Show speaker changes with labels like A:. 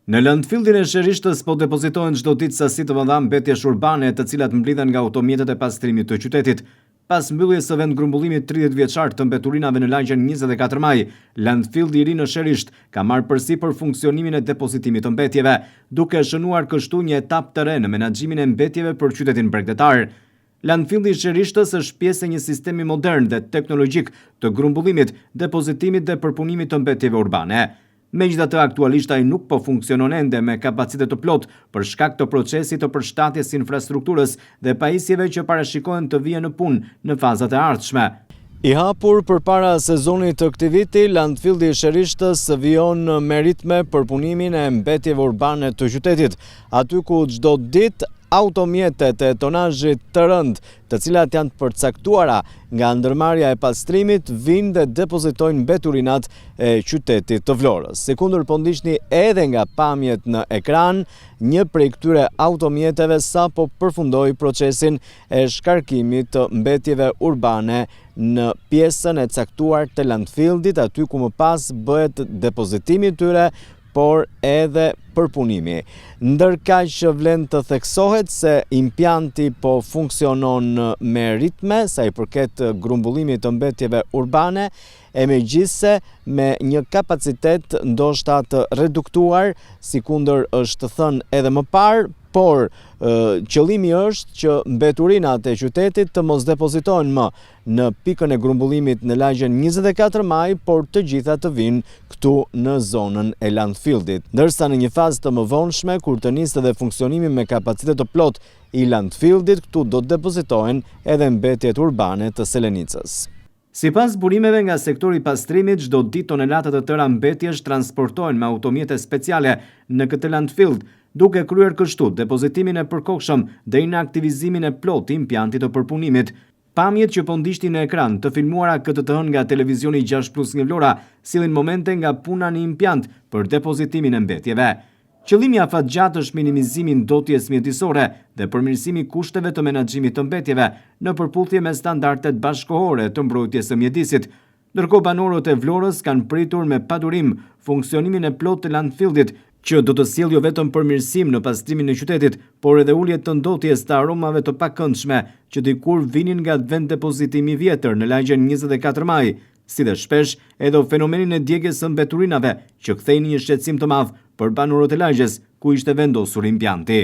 A: Në landfillin e Sherishtës po depozitohen çdo ditë sasi të mëdha mbetjesh urbane, të cilat mblidhen nga automjetet e pastrimit të qytetit. Pas mbylljes së vendgrumbullimit 30 vjeçar të mbeturinave në lagjen 24 maj, landfilli i ri në Sherisht ka marrë përsipër funksionimin e depozitimit të mbetjeve, duke shënuar kështu një etapë të re në menaxhimin e mbetjeve për qytetin bregdetar. Landfilli i Sherishtës është pjesë e një sistemi modern dhe teknologjik të grumbullimit, depozitimit dhe përpunimit të mbetjeve urbane. Megjithatë, aktualisht ai nuk po funksionon ende me kapacitet të plot për shkak të procesit të përshtatjes infrastrukturës dhe pajisjeve që parashikohen të vijnë në punë në fazat e ardhshme. I hapur përpara sezonit të këtij viti, landfilli i Sherishtës vijon me ritme përpunimin e mbetjeve urbane të qytetit, aty ku çdo ditë automjetet e tonazhit të rënd, të cilat janë të përcaktuara nga ndërmarrja e pastrimit, vinë dhe depozitojnë mbeturinat e qytetit të Vlorës. Sikundër po ndiqni edhe nga pamjet në ekran, një prej këtyre automjeteve sapo përfundoi procesin e shkarkimit të mbetjeve urbane në pjesën e caktuar të landfillit, aty ku më pas bëhet depozitimi i tyre, por edhe përpunimi. Ndërkaq vlen të theksohet se impianti po funksionon me ritme sa i përket grumbullimit të mbetjeve urbane, e megjithse me një kapacitet ndoshta të reduktuar, sikundër është thënë edhe më parë, por qëllimi është që mbeturinat e qytetit të mos depozitohen më në pikën e grumbullimit në lagjen 24 maj, por të gjitha të vinë këtu në zonën e landfillit. Ndërsa në një fazë të mëvonshme, kur të nisë dhe funksionimi me kapacitet të plot i landfillit, këtu do të depozitohen edhe mbetjet urbane të Selenicës. Sipas burimeve nga sektori pastrimit, çdo ditë tonelata të tëra mbetjesh transportohen me automjete speciale në këtë landfill, duke kryer kështu depozitimin e përkohshëm dhe inaktivizimin e plot të impiantit të përpunimit. Pamjet që po ndiqni në ekran, të filmuara këtë të hënë nga televizioni 6+ nga Vlora, sillin momente nga puna në impiant për depozitimin e mbetjeve. Qëllimi afatgjatë është minimizimi i ndotjes mjedisore dhe përmirësimi i kushteve të menaxhimit të mbetjeve në përputhje me standardet bashkëkohore të mbrojtjes së mjedisit. Ndërkohë banorët e Vlorës kanë pritur me padurim funksionimin e plotë të landfillit, që do të sjellë jo vetëm përmirësim në pastrimin e qytetit, por edhe ulje të ndotjes të aromave të pakëndshme që dikur vinin nga vend depozitimi i vjetër në lagjen 24 maj, si dhe shpesh edhe fenomenin e djegjes së mbeturinave që kthejnë një shqetësim të madh për banorët e lagjes ku ishte vendosur impianti.